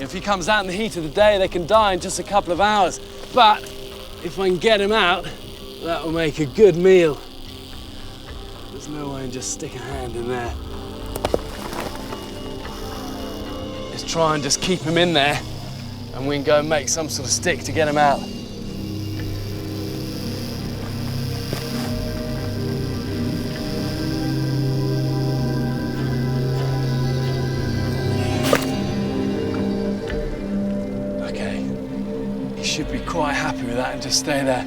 If he comes out in the heat of the day, they can die in just a couple of hours. But if I can get him out, that will make a good meal. There's no way I can just stick a hand in there. Let's try and just keep him in there, and we can go and make some sort of stick to get him out. Should be quite happy with that and just stay there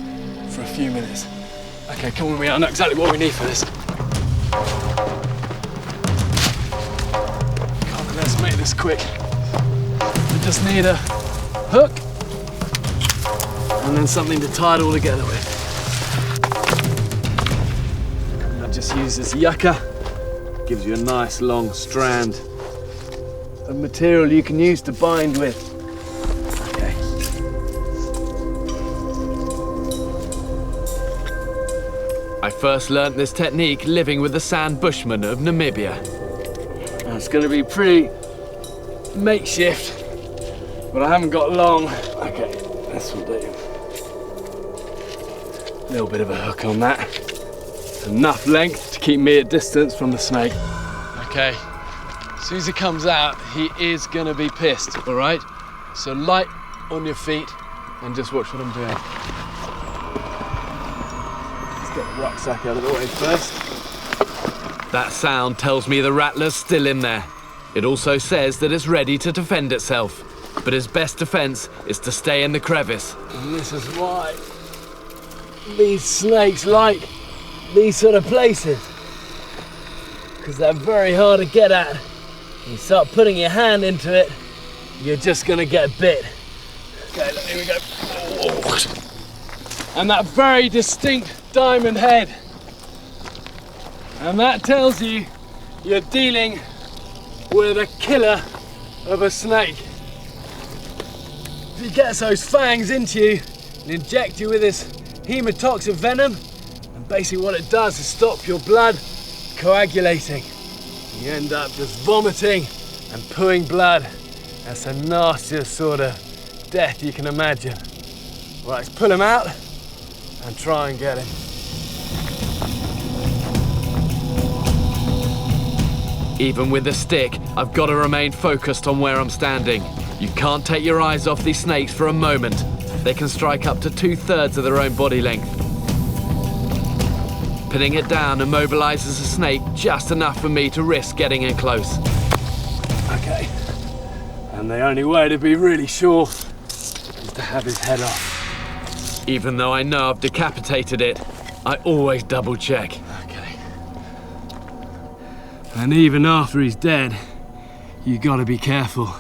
for a few minutes. Okay, come with me, I know exactly what we need for this. Come on, let's make this quick. We just need a hook and then something to tie it all together with. I just use this yucca. Gives you a nice long strand of material you can use to bind with. I first learnt this technique living with the sand bushmen of Namibia. Now, it's going to be pretty makeshift, but I haven't got long. Okay, this will do. A little bit of a hook on that. Enough length to keep me at distance from the snake. Okay, as soon as he comes out, he is going to be pissed, all right? So light on your feet and just watch what I'm doing. Get the rucksack out of the way first. That sound tells me the rattler's still in there. It also says that it's ready to defend itself. But its best defense is to stay in the crevice. And this is why these snakes like these sort of places. Because they're very hard to get at. You start putting your hand into it, you're just gonna get bit. Okay, here we go. And that very distinct diamond head. And that tells you you're dealing with a killer of a snake. If he gets those fangs into you and inject you with this hemotoxic venom, and basically what it does is stop your blood coagulating. You end up just vomiting and pooing blood. That's the nastiest sort of death you can imagine. Right, let's pull him out and try and get him. Even with the stick, I've got to remain focused on where I'm standing. You can't take your eyes off these snakes for a moment. They can strike up to 2/3 of their own body length. Pinning it down immobilizes the snake just enough for me to risk getting in close. Okay, and the only way to be really sure is to have his head off. Even though I know I've decapitated it, I always double check. Okay. And even after he's dead, you gotta be careful.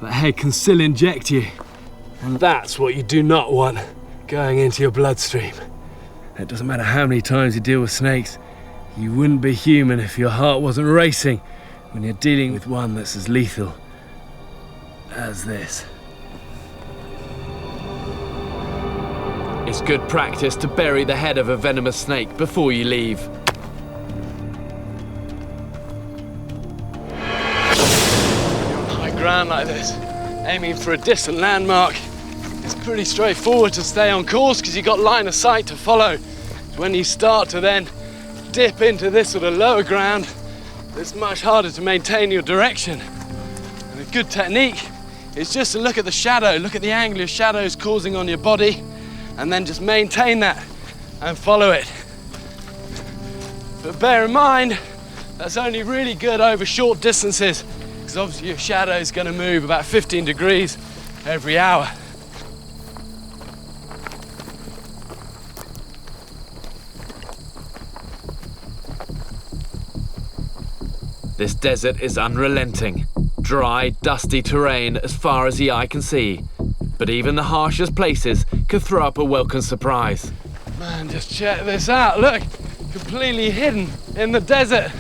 That head can still inject you. And that's what you do not want going into your bloodstream. It doesn't matter how many times you deal with snakes, you wouldn't be human if your heart wasn't racing when you're dealing with one that's as lethal as this. It's good practice to bury the head of a venomous snake before you leave. You're on high ground like this, aiming for a distant landmark, it's pretty straightforward to stay on course because you've got line of sight to follow. When you start to then dip into this sort of lower ground, it's much harder to maintain your direction. And a good technique is just to look at the shadow, look at the angle your shadow is causing on your body, and then just maintain that and follow it. But bear in mind, that's only really good over short distances, because obviously your shadow is going to move about 15 degrees every hour. This desert is unrelenting. Dry, dusty terrain as far as the eye can see. But even the harshest places could throw up a welcome surprise. Man, just check this out. Look, completely hidden in the desert.